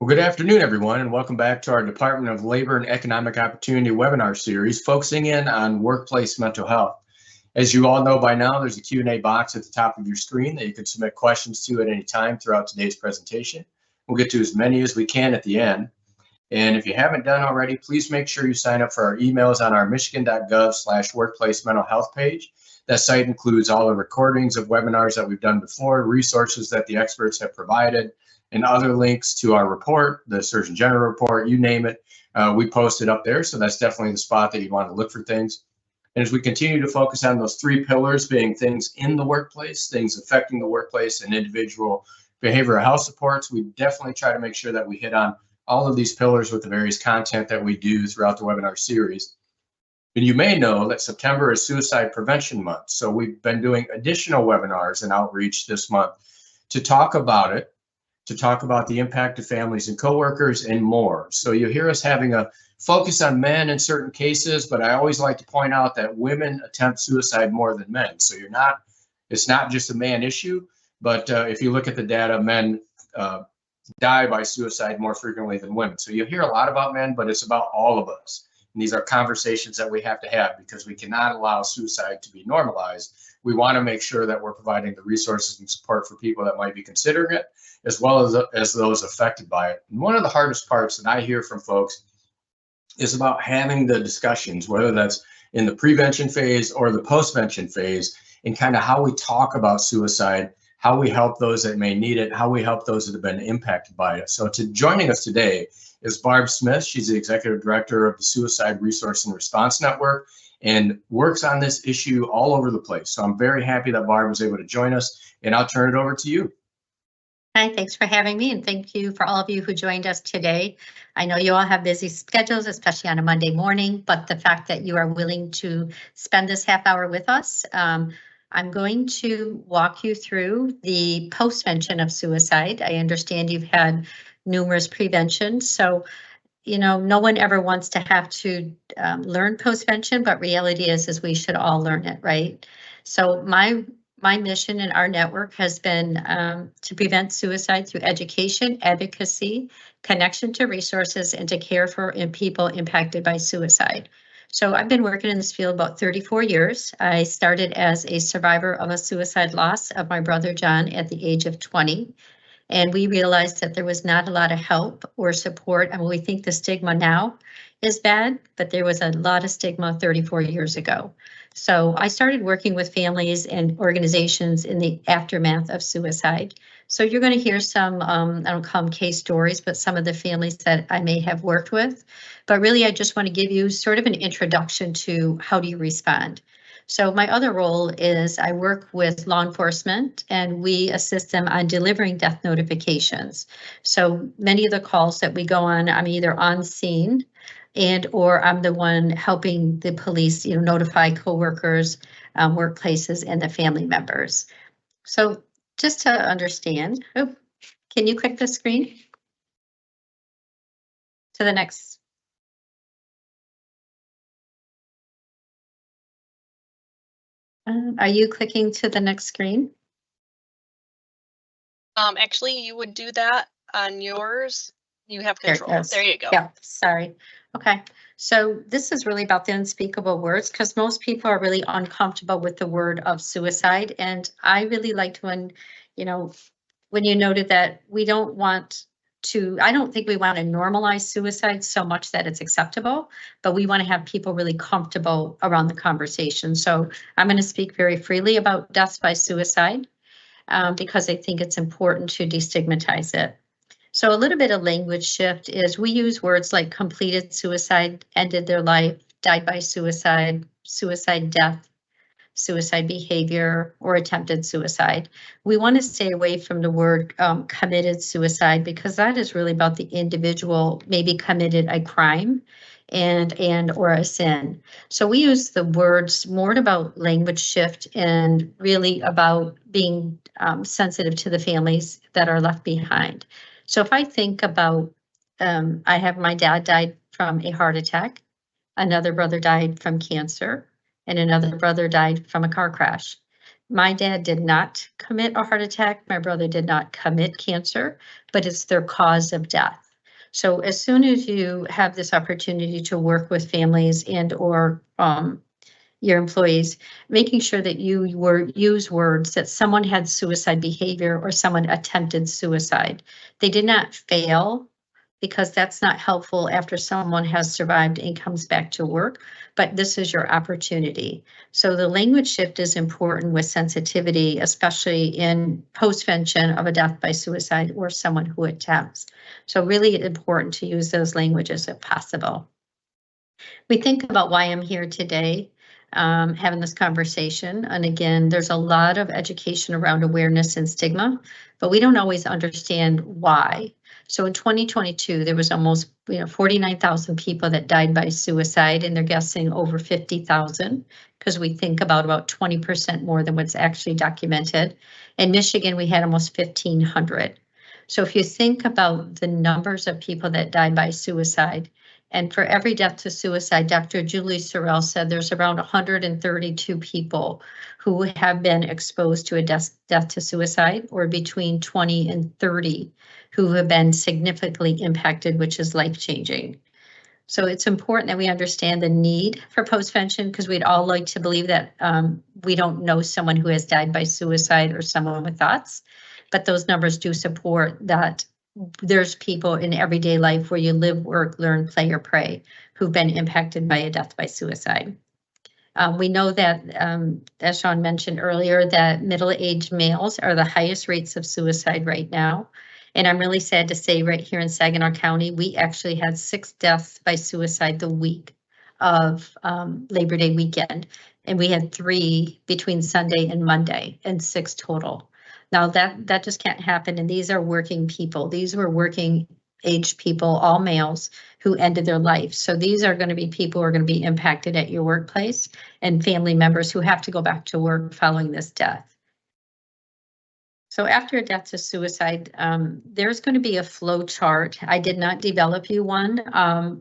Well, good afternoon, everyone, and welcome back to our Department of Labor and Economic Opportunity webinar series focusing in on workplace mental health. As you all know by now, there's a Q&A box at the top of your screen that you can submit questions to at any time throughout today's presentation. We'll get to as many as we can at the end. And if you haven't done already, please make sure you sign up for our emails on our michigan.gov/workplace mental health page. That site includes all the recordings of webinars that we've done before, resources that the experts have provided, and other links to our report, the Surgeon General report, you name it. We post it up there, so that's definitely the spot that you want to look for things. And as we continue to focus on those three pillars being things in the workplace, things affecting the workplace, and individual behavioral health supports, we definitely try to make sure that we hit on all of these pillars with the various content that we do throughout the webinar series. And you may know that September is Suicide Prevention Month, so we've been doing additional webinars and outreach this month to talk about it, to talk about the impact of families and coworkers and more. So you'll hear us having a focus on men in certain cases, but I always like to point out that women attempt suicide more than men. So it's not just a man issue, but if you look at the data, men die by suicide more frequently than women. So you'll hear a lot about men, but it's about all of us. And these are conversations that we have to have because we cannot allow suicide to be normalized. We want to make sure that we're providing the resources and support for people that might be considering it, as well as those affected by it. And one of the hardest parts that I hear from folks is about having the discussions, whether that's in the prevention phase or the postvention phase, and kind of how we talk about suicide, how we help those that may need it, how we help those that have been impacted by it. So joining us today is Barb Smith. She's the Executive Director of the Suicide Resource and Response Network and works on this issue all over the place. So I'm very happy that Barb was able to join us, and I'll turn it over to you. Hi, thanks for having me, and thank you for all of you who joined us today. I know you all have busy schedules, especially on a Monday morning, but the fact that you are willing to spend this half hour with us, I'm going to walk you through the postvention of suicide. I understand you've had numerous preventions, so no one ever wants to have to learn postvention, but reality is we should all learn it, right? So my mission in our network has been to prevent suicide through education, advocacy, connection to resources, and to care for people impacted by suicide. So I've been working in this field about 34 years. I started as a survivor of a suicide loss of my brother John at the age of 20. And we realized that there was not a lot of help or support. I mean, we think the stigma now is bad, but there was a lot of stigma 34 years ago. So I started working with families and organizations in the aftermath of suicide. So you're going to hear some, I don't call them case stories, but some of the families that I may have worked with. But really, I just want to give you sort of an introduction to how do you respond. So my other role is I work with law enforcement and we assist them on delivering death notifications. So many of the calls that we go on, I'm either on scene or I'm the one helping the police, notify coworkers, workplaces, and the family members. So just to understand, can you click the screen to the next? Are you clicking to the next screen? Actually, you would do that on yours. You have control. There you go. Yeah, sorry. Okay, so this is really about the unspeakable words because most people are really uncomfortable with the word of suicide. And I really liked when you noted that I don't think we want to normalize suicide so much that it's acceptable, but we want to have people really comfortable around the conversation. So I'm going to speak very freely about deaths by suicide because I think it's important to destigmatize it. So a little bit of language shift is we use words like completed suicide, ended their life, died by suicide, suicide death, suicide behavior, or attempted suicide. We want to stay away from the word committed suicide because that is really about the individual maybe committed a crime and or a sin. So we use the words more about language shift and really about being sensitive to the families that are left behind. So if I think about, my dad died from a heart attack, another brother died from cancer, and another brother died from a car crash. My dad did not commit a heart attack. My brother did not commit cancer, but it's their cause of death. So as soon as you have this opportunity to work with families and or your employees, making sure that you use words that someone had suicide behavior or someone attempted suicide. They did not fail, because that's not helpful after someone has survived and comes back to work, but this is your opportunity. So the language shift is important with sensitivity, especially in postvention of a death by suicide or someone who attempts. So really important to use those languages if possible. We think about why I'm here today, having this conversation. And again, there's a lot of education around awareness and stigma, but we don't always understand why. So in 2022, there was almost 49,000 people that died by suicide, and they're guessing over 50,000 because we think about 20% more than what's actually documented. In Michigan, we had almost 1,500. So if you think about the numbers of people that died by suicide, and for every death to suicide, Dr. Julie Sorrell said there's around 132 people who have been exposed to a death to suicide, or between 20 and 30 who have been significantly impacted, which is life-changing. So it's important that we understand the need for postvention, because we'd all like to believe that we don't know someone who has died by suicide or someone with thoughts, but those numbers do support that there's people in everyday life where you live, work, learn, play, or pray who've been impacted by a death by suicide. We know that, as Sean mentioned earlier, that middle-aged males are the highest rates of suicide right now. And I'm really sad to say right here in Saginaw County, we actually had 6 deaths by suicide the week of Labor Day weekend. And we had 3 between Sunday and Monday, and 6 total. Now that just can't happen. And these are working people. These were working age people, all males, who ended their life. So these are going to be people who are going to be impacted at your workplace, and family members who have to go back to work following this death. So after a death to suicide, there's going to be a flow chart. I did not develop you one,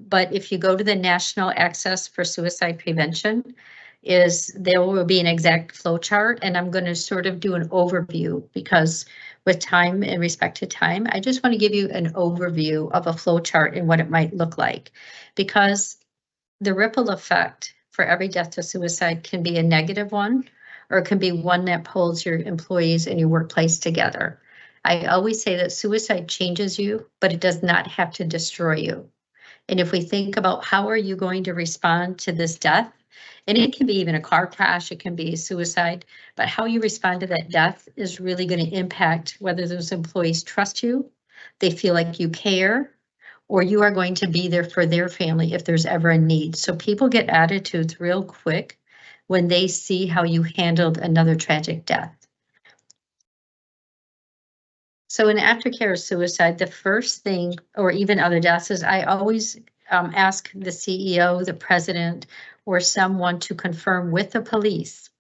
but if you go to the National Access for Suicide Prevention, there will be an exact flow chart, and I'm going to sort of do an overview, because with time and respect to time, I just want to give you an overview of a flow chart and what it might look like, because the ripple effect for every death to suicide can be a negative one, or it can be one that pulls your employees and your workplace together. I always say that suicide changes you, but it does not have to destroy you. And if we think about how are you going to respond to this death, and it can be even a car crash, it can be suicide, but how you respond to that death is really going to impact whether those employees trust you, they feel like you care, or you are going to be there for their family if there's ever a need. So people get attitudes real quick when they see how you handled another tragic death. So in aftercare of suicide, the first thing, or even other deaths, is I always ask the CEO, the president, or someone to confirm with the police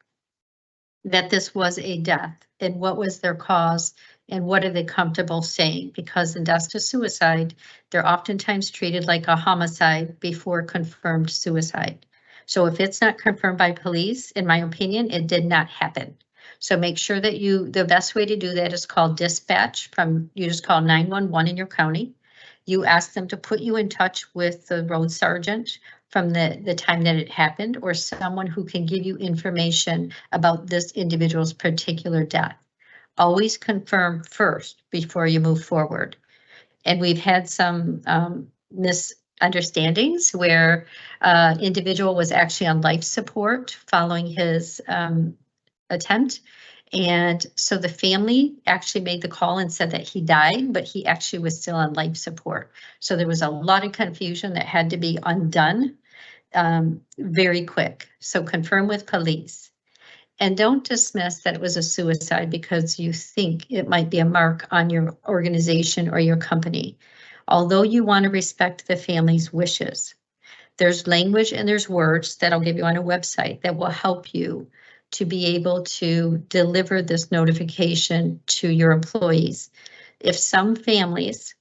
that this was a death, and what was their cause, and what are they comfortable saying, because in deaths to suicide, they're oftentimes treated like a homicide before confirmed suicide. So if it's not confirmed by police, in my opinion, it did not happen. So make sure that the best way to do that is call dispatch you just call 911 in your county. You ask them to put you in touch with the road sergeant from the time that it happened, or someone who can give you information about this individual's particular death. Always confirm first before you move forward. And we've had some misunderstandings where individual was actually on life support following his attempt. And so the family actually made the call and said that he died, but he actually was still on life support. So there was a lot of confusion that had to be undone very quick. So confirm with police. And don't dismiss that it was a suicide because you think it might be a mark on your organization or your company. Although you want to respect the family's wishes, there's language and there's words that I'll give you on a website that will help you to be able to deliver this notification to your employees. If some families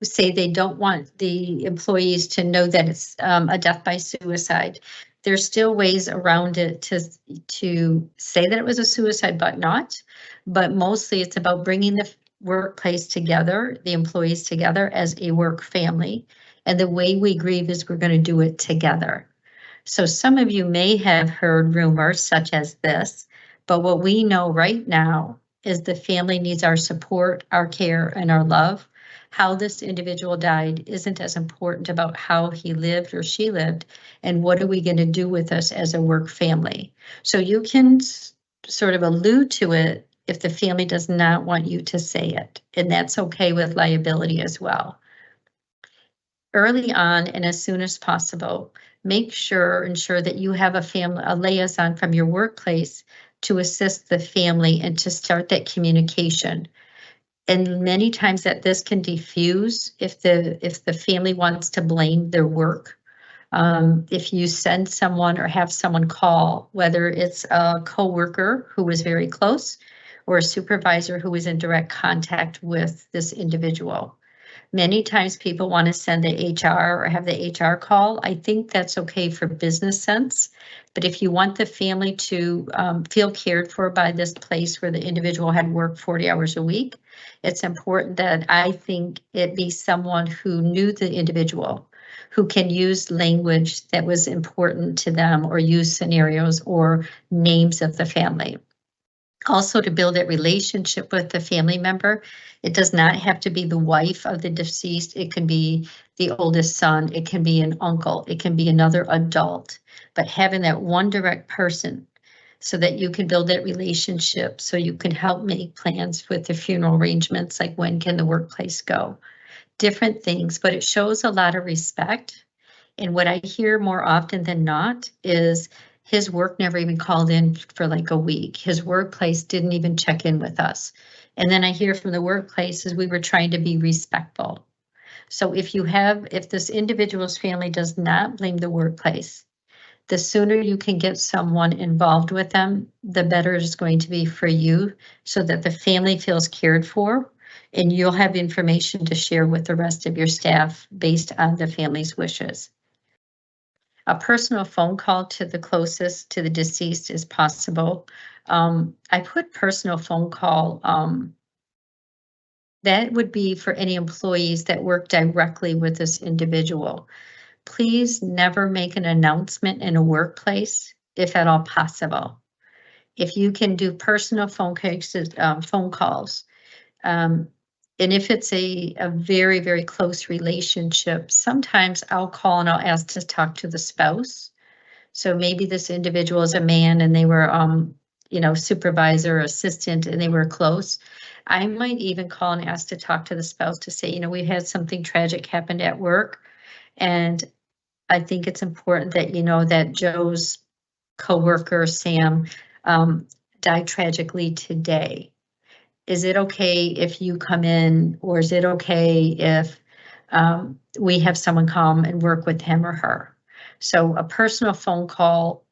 say they don't want the employees to know that it's a death by suicide, there's still ways around it to say that it was a suicide, but not. But mostly it's about bringing workplace together, the employees together as a work family. And the way we grieve is we're going to do it together. So some of you may have heard rumors such as this, but what we know right now is the family needs our support, our care, and our love. How this individual died isn't as important about how he lived or she lived, and what are we going to do with us as a work family. So you can sort of allude to it if the family does not want you to say it, and that's okay with liability as well. Early on and as soon as possible, ensure that you have a liaison from your workplace to assist the family and to start that communication. And many times that this can diffuse if the family wants to blame their work. If you send someone or have someone call, whether it's a coworker who was very close or a supervisor who was in direct contact with this individual. Many times people want to send the HR or have the HR call. I think that's okay for business sense. But if you want the family to feel cared for by this place where the individual had worked 40 hours a week, it's important that I think it be someone who knew the individual, who can use language that was important to them or use scenarios or names of the family. Also, to build that relationship with the family member, it does not have to be the wife of the deceased. It can be the oldest son. It can be an uncle. It can be another adult. But having that one direct person so that you can build that relationship, so you can help make plans with the funeral arrangements, like when can the workplace go? Different things, but it shows a lot of respect. And what I hear more often than not is his work never even called in for like a week. His workplace didn't even check in with us. And then I hear from the workplaces we were trying to be respectful. So if this individual's family does not blame the workplace, the sooner you can get someone involved with them, the better it is going to be for you, so that the family feels cared for and you'll have information to share with the rest of your staff based on the family's wishes. A personal phone call to the closest to the deceased is possible. I put personal phone call. That would be for any employees that work directly with this individual. Please never make an announcement in a workplace, if at all possible. If you can do personal phone calls, and if it's a very, very close relationship, sometimes I'll call and I'll ask to talk to the spouse. So maybe this individual is a man and they were, supervisor or assistant and they were close. I might even call and ask to talk to the spouse to say, we had something tragic happened at work. And I think it's important that you know that Joe's coworker, Sam, died tragically today. Is it okay if you come in, or is it okay if we have someone come and work with him or her? So a personal phone call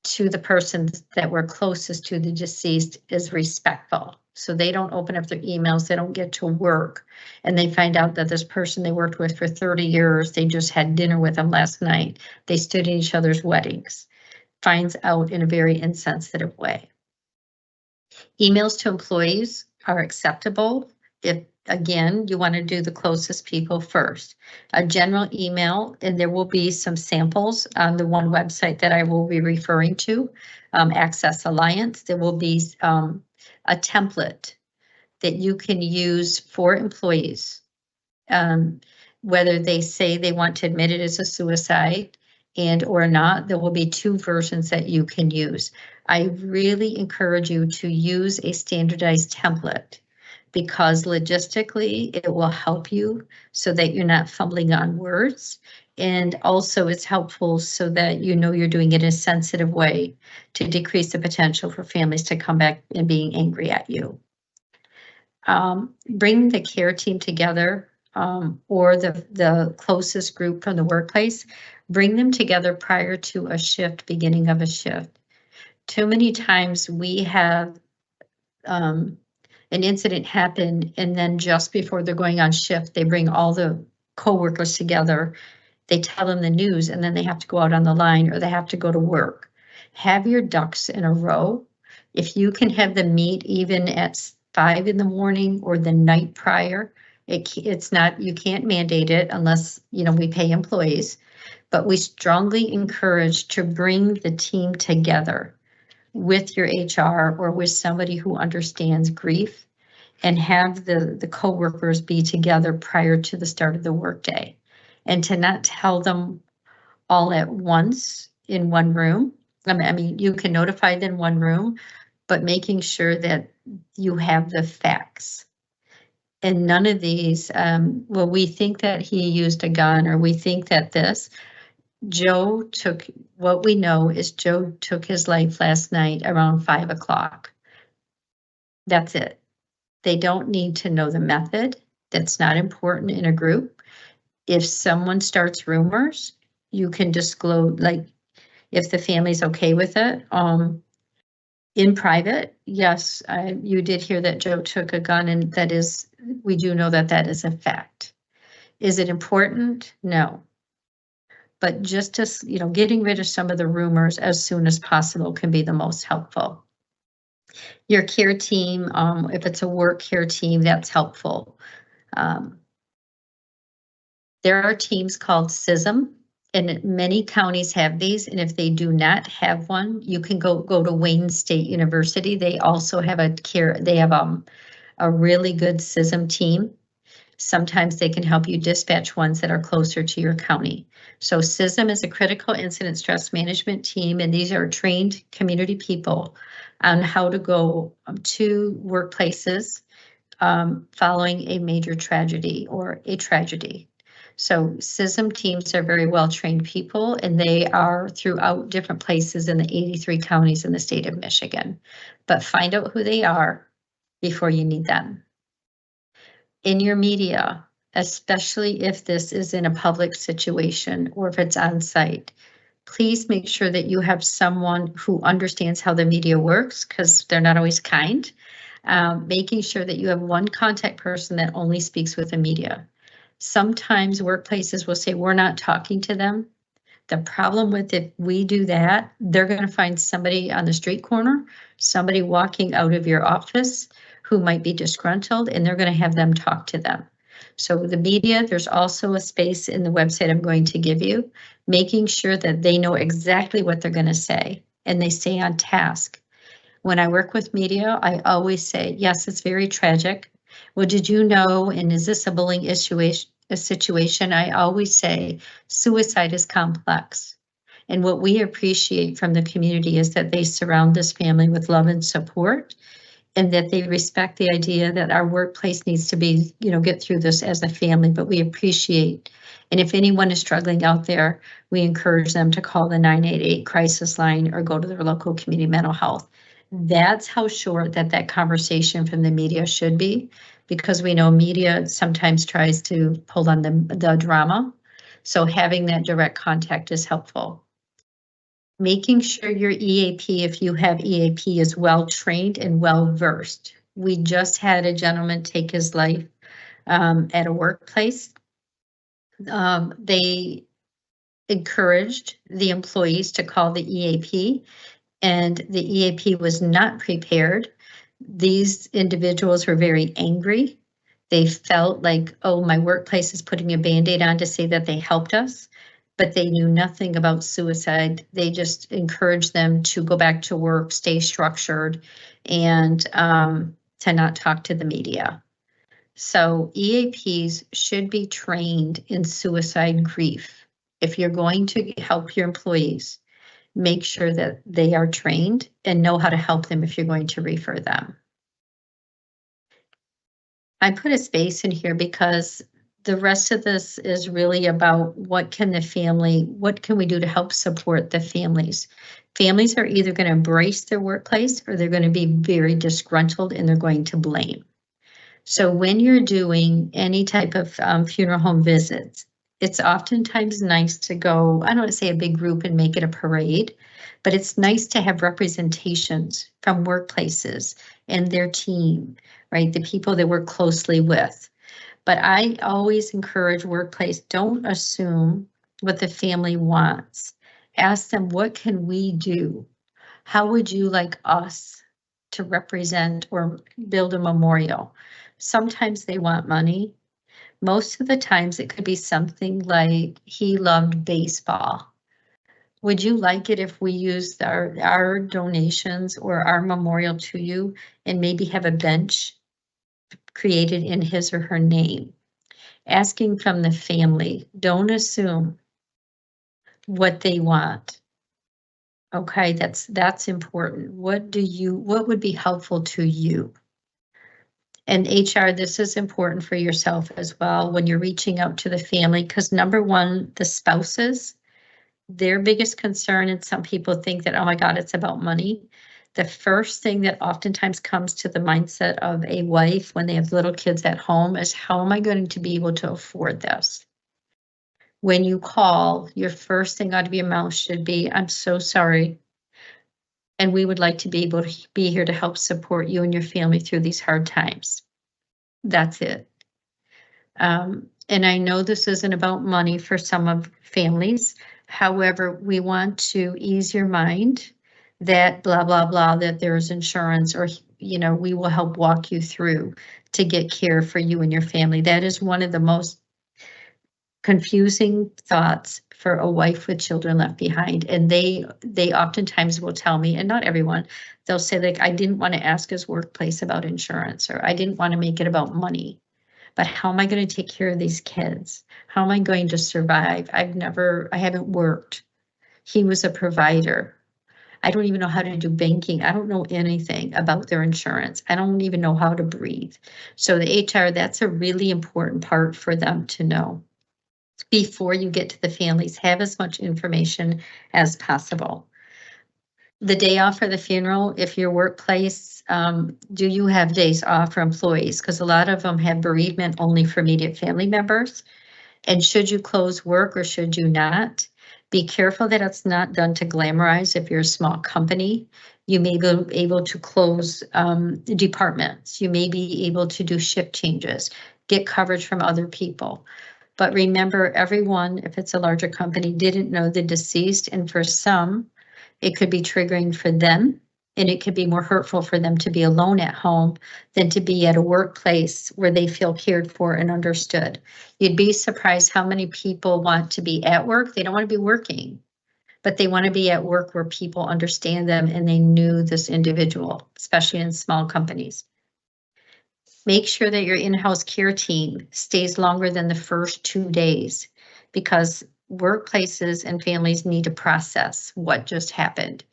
to the person that were closest to the deceased is respectful. So they don't open up their emails, they don't get to work, and they find out that this person they worked with for 30 years, they just had dinner with them last night, they stood in each other's weddings, finds out in a very insensitive way. Emails to employees are acceptable if, again, you want to do the closest people first. A general email, and there will be some samples on the one website that I will be referring to, Access Alliance. There will be a template that you can use for employees, whether they say they want to admit it as a suicide and or not. There will be two versions that you can use. I really encourage you to use a standardized template, because logistically it will help you so that you're not fumbling on words. And also it's helpful so that you're doing it in a sensitive way to decrease the potential for families to come back and being angry at you. Bring the care team together, or the closest group from the workplace. Bring them together prior to a shift, beginning of a shift. Too many times we have an incident happen, and then just before they're going on shift, they bring all the co-workers together. They tell them the news, and then they have to go out on the line or they have to go to work. Have your ducks in a row. If you can have them meet even at 5 in the morning or the night prior. It's not, you can't mandate it unless, we pay employees, but we strongly encourage to bring the team together with your HR or with somebody who understands grief and have the coworkers be together prior to the start of the workday, and to not tell them all at once in one room. I mean, you can notify them in one room, but making sure that you have the facts. And none of these, well, we think that he used a gun, or we think that this. Joe took, what we know is Joe took his life last night around 5 o'clock. That's it. They don't need to know the method. That's not important in a group. If someone starts rumors, you can disclose, like, if the family's okay with it. In private, yes, you did hear that Joe took a gun, and that is, we do know that that is a fact. Is it important? No. But just to, getting rid of some of the rumors as soon as possible can be the most helpful. Your care team, if it's a work care team, that's helpful. There are teams called CISM, and many counties have these. And if they do not have one, you can go to Wayne State University. They also have they have a really good CISM team. Sometimes they can help you dispatch ones that are closer to your county. So CISM is a critical incident stress management team, and these are trained community people on how to go to workplaces following a major tragedy or a tragedy. So CISM teams are very well trained people, and they are throughout different places in the 83 counties in the state of Michigan. But find out who they are before you need them. In your media, especially if this is in a public situation or if it's on site, please make sure that you have someone who understands how the media works, because they're not always kind. Making sure that you have one contact person that only speaks with the media. Sometimes workplaces will say, we're not talking to them. The problem with if we do that, they're going to find somebody on the street corner, somebody walking out of your office who might be disgruntled, and they're going to have them talk to them. So the media, there's also a space in the website I'm going to give you, making sure that they know exactly what they're going to say and they stay on task. When I work with media, I always say, yes, it's very tragic. Well, did you know, and is this a bullying situation? I always say suicide is complex. And what we appreciate from the community is that they surround this family with love and support, and that they respect the idea that our workplace needs to be, get through this as a family, but we appreciate. And if anyone is struggling out there, we encourage them to call the 988 crisis line or go to their local community mental health. That's how short that conversation from the media should be, because we know media sometimes tries to pull on the drama. So having that direct contact is helpful. Making sure your EAP, if you have EAP, is well trained and well versed. We just had a gentleman take his life at a workplace. They encouraged the employees to call the EAP, and the EAP was not prepared. These individuals were very angry. They felt like, oh, my workplace is putting a Band-Aid on to say that they helped us, but they knew nothing about suicide. They just encouraged them to go back to work, stay structured, and to not talk to the media. So EAPs should be trained in suicide grief. If you're going to help your employees, make sure that they are trained and know how to help them if you're going to refer them. I put a space in here because the rest of this is really about what can we do to help support the families? Families are either going to embrace their workplace or they're going to be very disgruntled and they're going to blame. So when you're doing any type of funeral home visits, it's oftentimes nice to go, I don't want to say a big group and make it a parade, but it's nice to have representations from workplaces and their team, right? The people they work closely with. But I always encourage workplace, don't assume what the family wants. Ask them, what can we do? How would you like us to represent or build a memorial. Sometimes they want money. Most of the times it could be something like he loved baseball. Would you like it if we used our donations or our memorial to you and maybe have a bench created in his or her name? Asking from the family, don't assume what they want. Okay, that's important. What would be helpful to you? And HR, this is important for yourself as well when you're reaching out to the family, because number one, the spouses, their biggest concern, and some people think that, oh my God, it's about money. The first thing that oftentimes comes to the mindset of a wife when they have little kids at home is, how am I going to be able to afford this? When you call, your first thing out of your mouth should be, I'm so sorry. And we would like to be able to be here to help support you and your family through these hard times. That's it. And I know this isn't about money for some of families. However, we want to ease your mind that blah, blah, blah, that there's insurance, or, you know, we will help walk you through to get care for you and your family. That is one of the most confusing thoughts for a wife with children left behind. And they oftentimes will tell me, and not everyone, they'll say, like, I didn't want to ask his workplace about insurance, or I didn't want to make it about money, but how am I going to take care of these kids? How am I going to survive? I haven't worked. He was a provider. I don't even know how to do banking. I don't know anything about their insurance. I don't even know how to breathe. So the HR, that's a really important part for them to know. Before you get to the families, have as much information as possible. The day off for the funeral, if your workplace, do you have days off for employees? Because a lot of them have bereavement only for immediate family members. And should you close work or should you not? Be careful that it's not done to glamorize. If you're a small company, you may be able to close departments. You may be able to do shift changes, get coverage from other people. But remember, everyone, if it's a larger company, didn't know the deceased, and for some, it could be triggering for them, and it could be more hurtful for them to be alone at home than to be at a workplace where they feel cared for and understood. You'd be surprised how many people want to be at work. They don't want to be working, but they want to be at work where people understand them and they knew this individual, especially in small companies. Make sure that your in-house care team stays longer than the first 2 days, because workplaces and families need to process what just happened.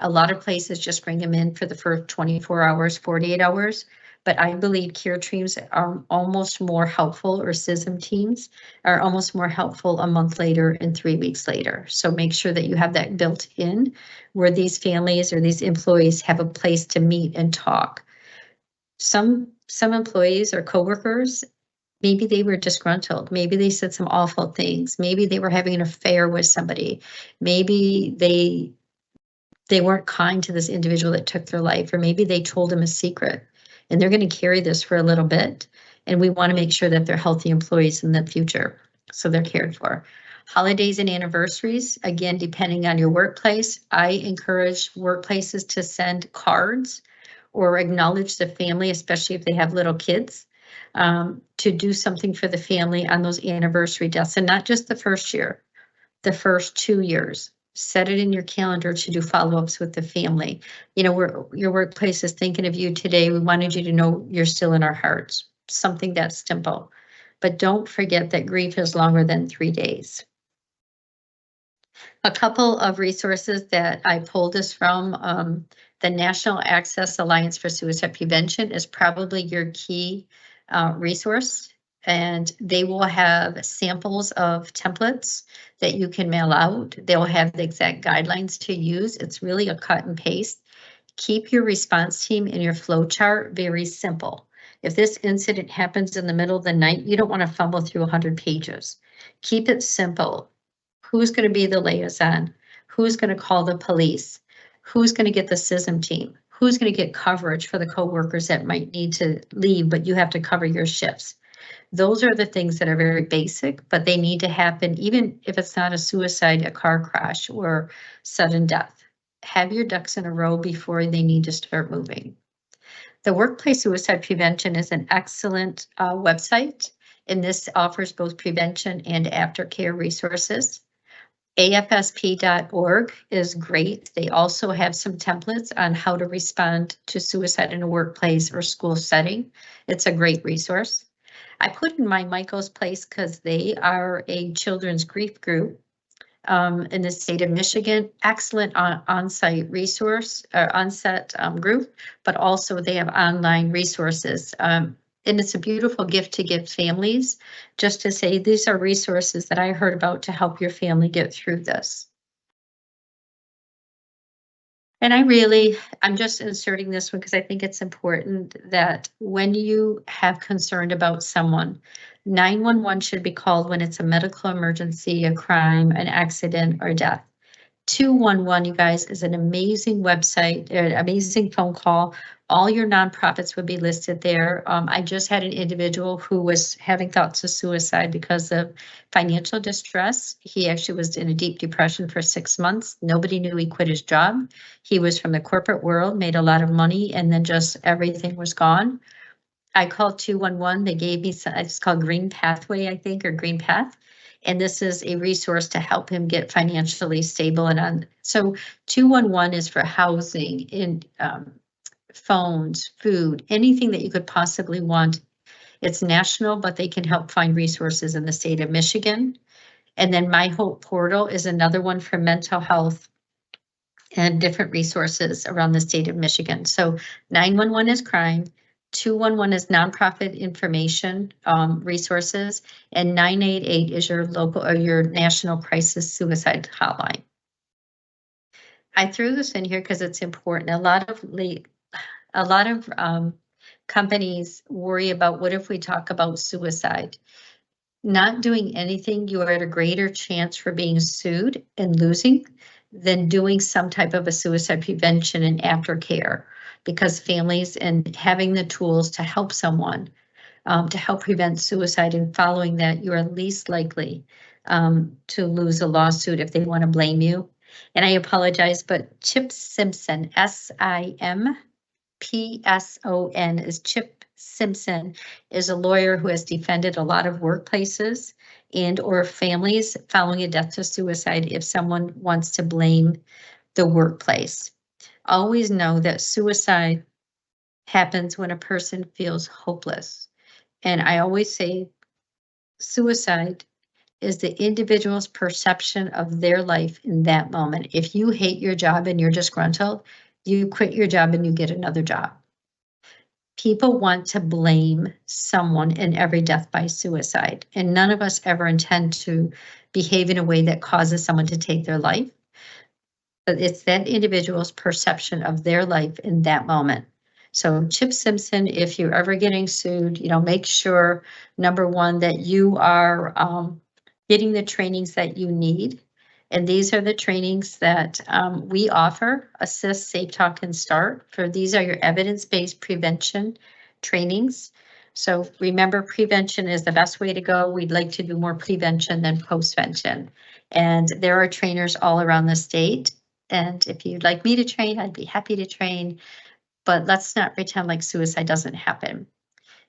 A lot of places just bring them in for the first 24 hours, 48 hours, but I believe care teams are almost more helpful, or CISM teams are almost more helpful a month later and 3 weeks later. So make sure that you have that built in where these families or these employees have a place to meet and talk. Some employees or coworkers, maybe they were disgruntled. Maybe they said some awful things. Maybe they were having an affair with somebody. Maybe they weren't kind to this individual that took their life, or maybe they told them a secret, and they're going to carry this for a little bit. And we want to make sure that they're healthy employees in the future, so they're cared for. Holidays and anniversaries, again, depending on your workplace, I encourage workplaces to send cards or acknowledge the family, especially if they have little kids, to do something for the family on those anniversary deaths, and not just the first year, the first 2 years. Set it in your calendar to do follow-ups with the family. You know, your workplace is thinking of you today. We wanted you to know you're still in our hearts. Something that's simple, but don't forget that grief is longer than 3 days. A couple of resources that I pulled this from, the National Access Alliance for Suicide Prevention is probably your key resource, and they will have samples of templates that you can mail out. They'll have the exact guidelines to use. It's really a cut and paste. Keep your response team in your flow chart very simple. If this incident happens in the middle of the night, you don't want to fumble through 100 pages. Keep it simple. Who's going to be the liaison? Who's going to call the police? Who's going to get the CISM team? Who's going to get coverage for the coworkers that might need to leave, but you have to cover your shifts? Those are the things that are very basic, but they need to happen even if it's not a suicide, a car crash, or sudden death. Have your ducks in a row before they need to start moving. The Workplace Suicide Prevention is an excellent website, and this offers both prevention and aftercare resources. AFSP.org is great. They also have some templates on how to respond to suicide in a workplace or school setting. It's a great resource. I put in my Michael's Place because they are a children's grief group in the state of Michigan. Excellent on-site resource or on-set group, but also they have online resources. And it's a beautiful gift to give families, just to say these are resources that I heard about to help your family get through this. And I'm just inserting this one because I think it's important that when you have concern about someone, 911 should be called when it's a medical emergency, a crime, an accident, or death. 211, you guys, is an amazing website, an amazing phone call. All your nonprofits would be listed there. I just had an individual who was having thoughts of suicide because of financial distress. He actually was in a deep depression for 6 months. Nobody knew he quit his job. He was from the corporate world, made a lot of money, and then just everything was gone. I called 211. They gave me, it's called Green Pathway, I think, or Green Path. And this is a resource to help him get financially stable and on. So 211 is for housing, in phones, food, anything that you could possibly want. It's national, but they can help find resources in the state of Michigan. And then My Hope Portal is another one for mental health and different resources around the state of Michigan. So 911 is crime. 211 is nonprofit information resources, and 988 is your local or your national crisis suicide hotline. I threw this in here because it's important. A lot of companies worry about what if we talk about suicide. Not doing anything, you are at a greater chance for being sued and losing than doing some type of a suicide prevention and aftercare. Because families and having the tools to help someone, to help prevent suicide, and following that, you are least likely to lose a lawsuit if they want to blame you. And I apologize, but Chip Simpson, SIMPSON, is Chip Simpson, is a lawyer who has defended a lot of workplaces and or families following a death to suicide if someone wants to blame the workplace. Always know that suicide happens when a person feels hopeless. And I always say suicide is the individual's perception of their life in that moment. If you hate your job and you're disgruntled, you quit your job and you get another job. People want to blame someone in every death by suicide, and none of us ever intend to behave in a way that causes someone to take their life. But it's that individual's perception of their life in that moment. So Chip Simpson, if you're ever getting sued, make sure, number one, that you are getting the trainings that you need. And these are the trainings that we offer: Assist, Safe Talk, and Start. These are your evidence-based prevention trainings. So remember, prevention is the best way to go. We'd like to do more prevention than postvention. And there are trainers all around the state. And if you'd like me to train, I'd be happy to train, but let's not pretend like suicide doesn't happen.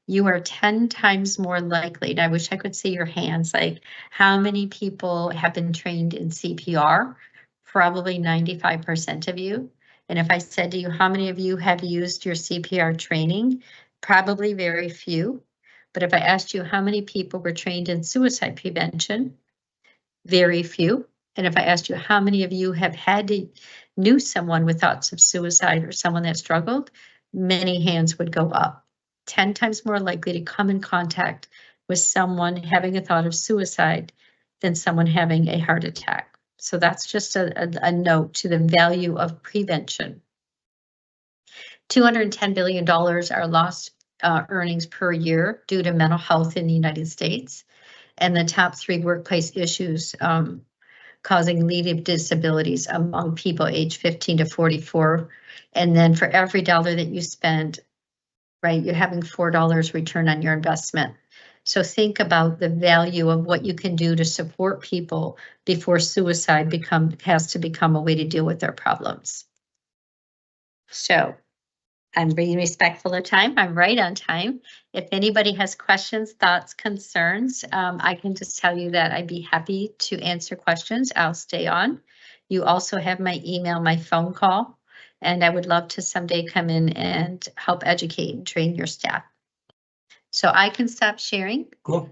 You are 10 times more likely, and I wish I could see your hands, like how many people have been trained in CPR? Probably 95% of you. And if I said to you, how many of you have used your CPR training? Probably very few. But if I asked you how many people were trained in suicide prevention, very few. And if I asked you how many of you have knew someone with thoughts of suicide or someone that struggled, many hands would go up. 10 times more likely to come in contact with someone having a thought of suicide than someone having a heart attack. So that's just a note to the value of prevention. $210 billion are lost earnings per year due to mental health in the United States. And the top 3 workplace issues causing leading disabilities among people aged 15 to 44. And then for every dollar that you spend, right, you're having $4 return on your investment. So think about the value of what you can do to support people before suicide has to become a way to deal with their problems. So I'm being respectful of time. I'm right on time. If anybody has questions, thoughts, concerns, I can just tell you that I'd be happy to answer questions. I'll stay on. You also have my email, my phone call, and I would love to someday come in and help educate and train your staff. So I can stop sharing. Cool.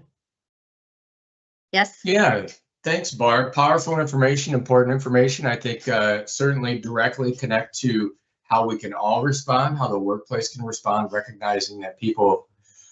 Yes? Yeah, thanks, Barb. Powerful information, important information. I think certainly directly connect to how we can all respond, how the workplace can respond, recognizing that people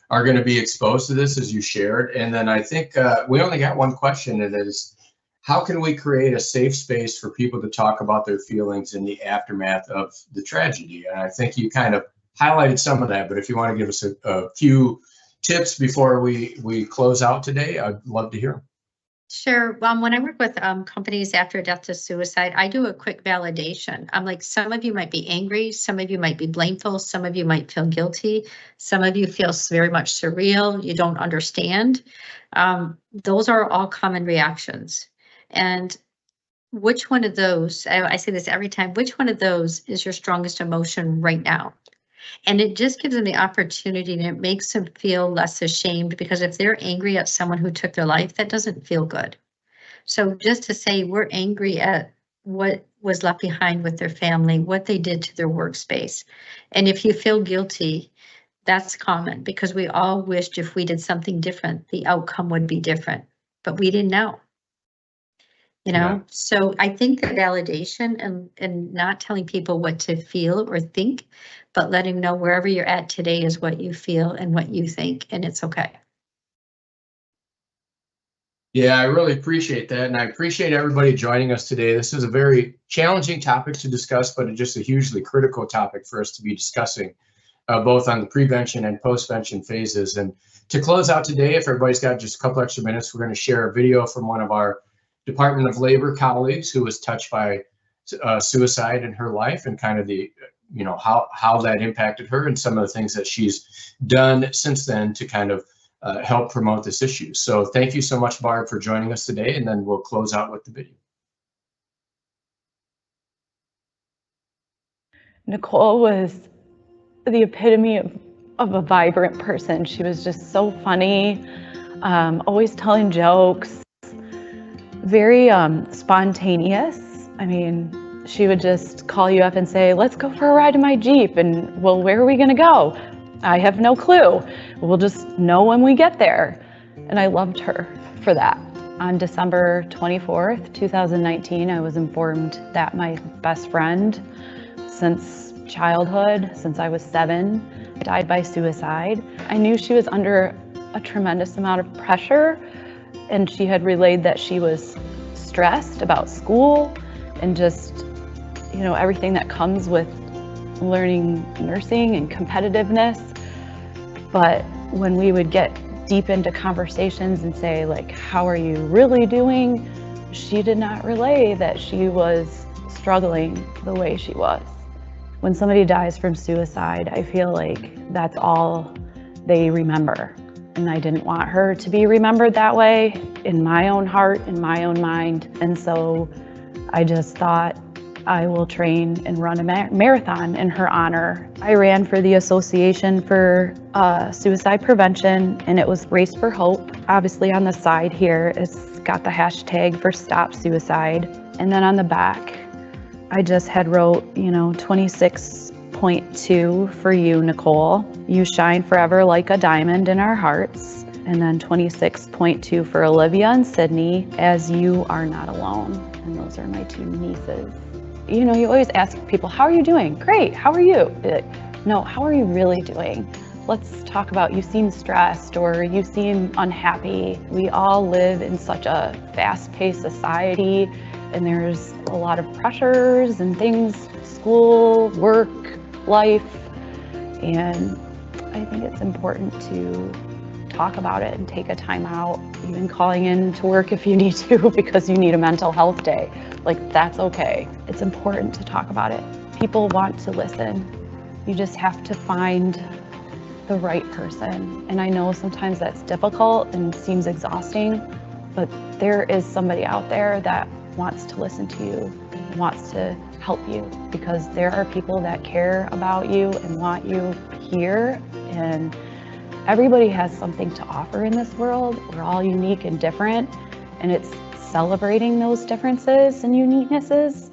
are going to be exposed to this as you shared. And then I think we only got one question, and it is, how can we create a safe space for people to talk about their feelings in the aftermath of the tragedy? And I think you kind of highlighted some of that, but if you want to give us a few tips before we close out today, I'd love to hear them. Sure. When I work with companies after death to suicide, I do a quick validation. I'm like, some of you might be angry, some of you might be blameful, some of you might feel guilty, some of you feel very much surreal, you don't understand. Those are all common reactions. And which one of those, I say this every time, which one of those is your strongest emotion right now? And it just gives them the opportunity, and it makes them feel less ashamed, because if they're angry at someone who took their life, that doesn't feel good. So just to say we're angry at what was left behind with their family, what they did to their workspace. And if you feel guilty, that's common, because we all wished if we did something different, the outcome would be different, but we didn't know. You know, Yeah. So I think the validation and not telling people what to feel or think, but letting them know wherever you're at today is what you feel and what you think, and it's okay. Yeah, I really appreciate that. And I appreciate everybody joining us today. This is a very challenging topic to discuss, but just a hugely critical topic for us to be discussing, both on the prevention and postvention phases. And to close out today, if everybody's got just a couple extra minutes, we're going to share a video from one of our Department of Labor colleagues who was touched by suicide in her life, and kind of the, how that impacted her, and some of the things that she's done since then to kind of help promote this issue. So thank you so much, Barb, for joining us today, and then we'll close out with the video. Nicole was the epitome of a vibrant person. She was just so funny, always telling jokes, very spontaneous. I mean, she would just call you up and say, let's go for a ride in my Jeep. And, well, where are we going to go? I have no clue. We'll just know when we get there. And I loved her for that. On December 24th, 2019, I was informed that my best friend since childhood, since I was 7, died by suicide. I knew she was under a tremendous amount of pressure, and she had relayed that she was stressed about school and just, everything that comes with learning nursing and competitiveness. But when we would get deep into conversations and say, like, how are you really doing? She did not relay that she was struggling the way she was. When somebody dies from suicide, I feel like that's all they remember. And I didn't want her to be remembered that way in my own heart, in my own mind. And so I just thought, I will train and run a marathon in her honor. I ran for the Association for Suicide Prevention, and it was Race for Hope. Obviously on the side here, it's got the hashtag for Stop Suicide. And then on the back, I just had wrote, 26.2 for you, Nicole. You shine forever like a diamond in our hearts. And then 26.2 for Olivia and Sydney, as you are not alone. And those are my 2 nieces. You always ask people, how are you doing? Great, how are you? No, how are you really doing? Let's talk about, you seem stressed or you seem unhappy. We all live in such a fast-paced society, and there's a lot of pressures and things, school, work, life, and I think it's important to talk about it and take a time out, even calling in to work if you need to because you need a mental health day. Like, that's okay. It's important to talk about it. People want to listen. You just have to find the right person. And I know sometimes that's difficult and seems exhausting, but there is somebody out there that wants to listen to you wants to help you, because there are people that care about you and want you here, and everybody has something to offer in this world. We're all unique and different, and it's celebrating those differences and uniquenesses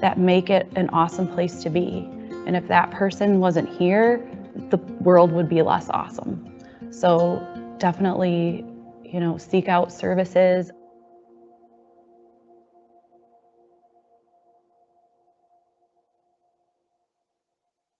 that make it an awesome place to be. And if that person wasn't here, the world would be less awesome. So definitely, seek out services.